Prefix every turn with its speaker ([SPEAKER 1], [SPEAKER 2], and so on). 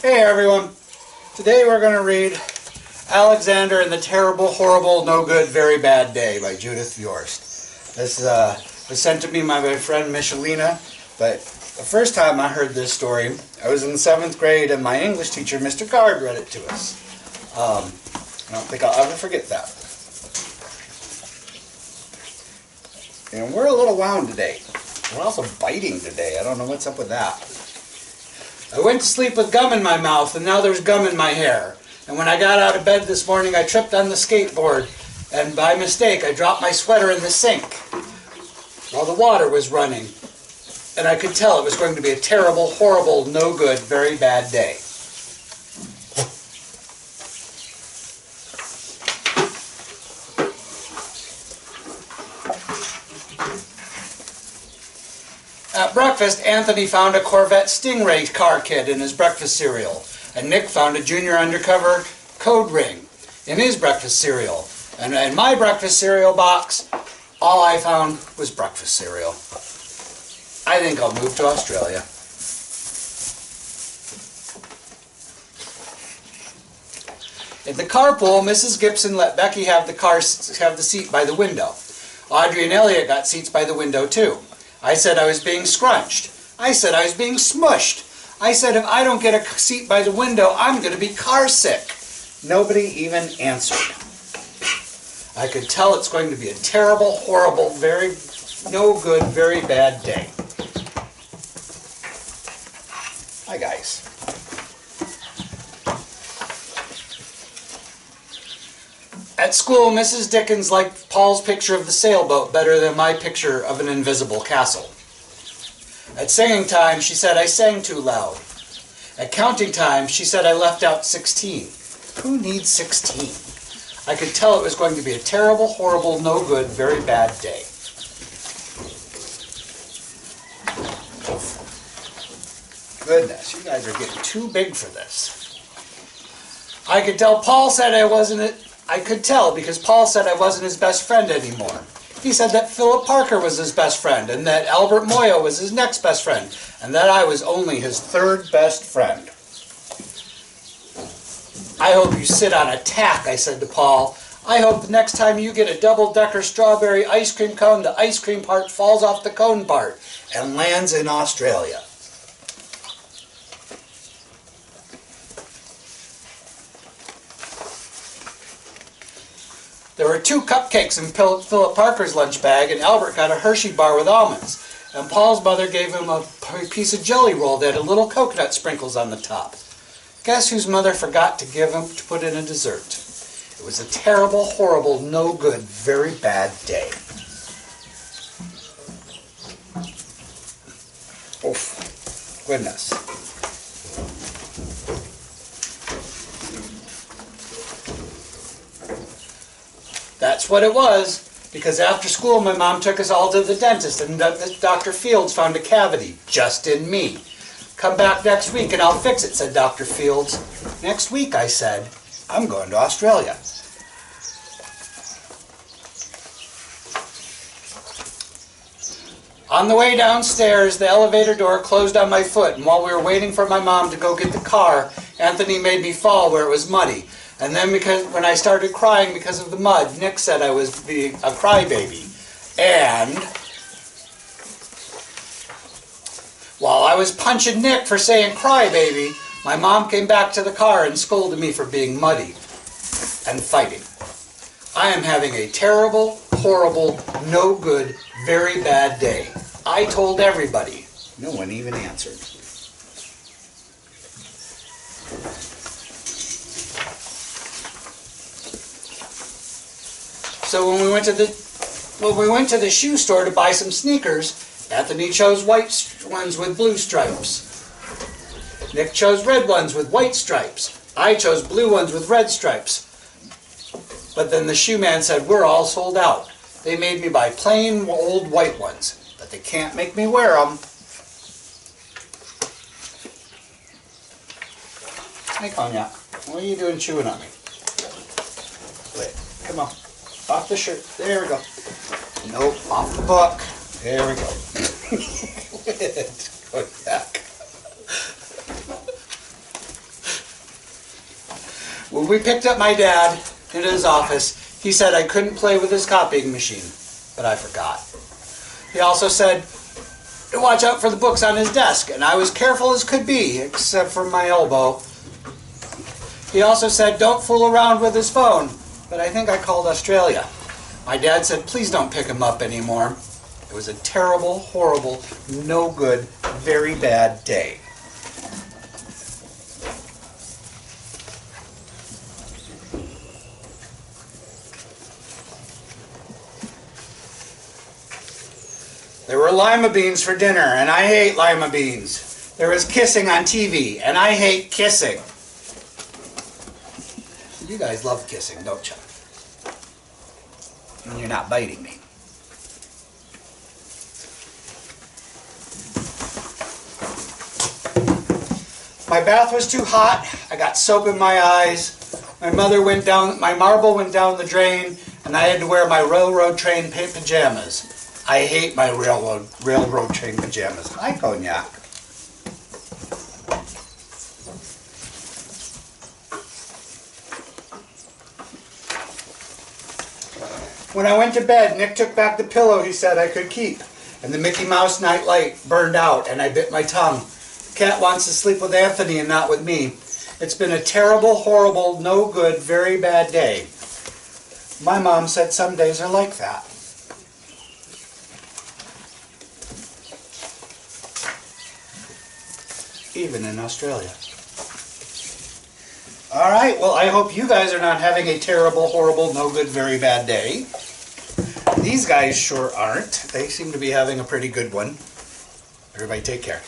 [SPEAKER 1] Hey everyone, today we're going to read Alexander and the Terrible, Horrible, No Good, Very Bad Day by Judith Viorst. This was sent to me by my friend Michelina, but the first time I heard this story, I was in the 7th grade and my English teacher, Mr. Guard, read it to us. I don't think I'll ever forget that. And we're a little wound today. We're also biting today. I don't know what's up with that. I went to sleep with gum in my mouth, and now there's gum in my hair. And when I got out of bed this morning, I tripped on the skateboard, and by mistake, I dropped my sweater in the sink while the water was running. And I could tell it was going to be a terrible, horrible, no good, very bad day. At breakfast, Anthony found a Corvette Stingray car kit in his breakfast cereal, and Nick found a junior undercover code ring in his breakfast cereal. And in my breakfast cereal box, all I found was breakfast cereal. I think I'll move to Australia. In the carpool, Mrs. Gibson let Becky have the seat by the window. Audrey and Elliot got seats by the window too. I said I was being scrunched. I said I was being smushed. I said if I don't get a seat by the window, I'm going to be car sick. Nobody even answered. I could tell it's going to be a terrible, horrible, very no good, very bad day. Hi guys. At school, Mrs. Dickens liked Paul's picture of the sailboat better than my picture of an invisible castle. At singing time, she said I sang too loud. At counting time, she said I left out 16. Who needs 16? I could tell it was going to be a terrible, horrible, no good, very bad day. Goodness, you guys are getting too big for this. I could tell Paul said I could tell because Paul said I wasn't his best friend anymore. He said that Philip Parker was his best friend, and that Albert Moyo was his next best friend, and that I was only his third best friend. I hope you sit on a tack, I said to Paul. I hope the next time you get a double-decker strawberry ice cream cone, the ice cream part falls off the cone part and lands in Australia. There were 2 cupcakes in Philip Parker's lunch bag, and Albert got a Hershey bar with almonds. And Paul's mother gave him a piece of jelly roll that had little coconut sprinkles on the top. Guess whose mother forgot to give him to put in a dessert? It was a terrible, horrible, no good, very bad day. Oof, goodness. That's what it was, because after school my mom took us all to the dentist and Dr. Fields found a cavity just in me. Come back next week and I'll fix it, said Dr. Fields. Next week, I said, I'm going to Australia. On the way downstairs, the elevator door closed on my foot, and while we were waiting for my mom to go get the car, Anthony made me fall where it was muddy. And then when I started crying because of the mud, Nick said I was being a crybaby. And while I was punching Nick for saying crybaby, my mom came back to the car and scolded me for being muddy and fighting. I am having a terrible, horrible, no good, very bad day. I told everybody. No one even answered. So when we went to the shoe store to buy some sneakers, Anthony chose white ones with blue stripes. Nick chose red ones with white stripes. I chose blue ones with red stripes. But then the shoe man said, we're all sold out. They made me buy plain old white ones, but they can't make me wear them. Hey, Cognac, what are you doing chewing on me? Wait, come on. Off the shirt. There we go. Nope, off the book. There we go. Going back. When we picked up my dad into his office, he said I couldn't play with his copying machine, but I forgot. He also said to watch out for the books on his desk, and I was careful as could be, except for my elbow. He also said don't fool around with his phone, but I think I called Australia. My dad said please don't pick him up anymore. It was a terrible, horrible, no good, very bad day. There were lima beans for dinner, and I hate lima beans. There was kissing on TV, and I hate kissing. You guys love kissing, don't you? And you're not biting me. My bath was too hot. I got soap in my eyes. My marble went down the drain, and I had to wear my railroad train pajamas. I hate my railroad train pajamas. Hi, Cognac. When I went to bed, Nick took back the pillow he said I could keep, and the Mickey Mouse night light burned out, and I bit my tongue. Cat wants to sleep with Anthony and not with me. It's been a terrible, horrible, no good, very bad day. My mom said some days are like that. Even in Australia. Alright, well I hope you guys are not having a terrible, horrible, no good, very bad day. These guys sure aren't. They seem to be having a pretty good one. Everybody take care.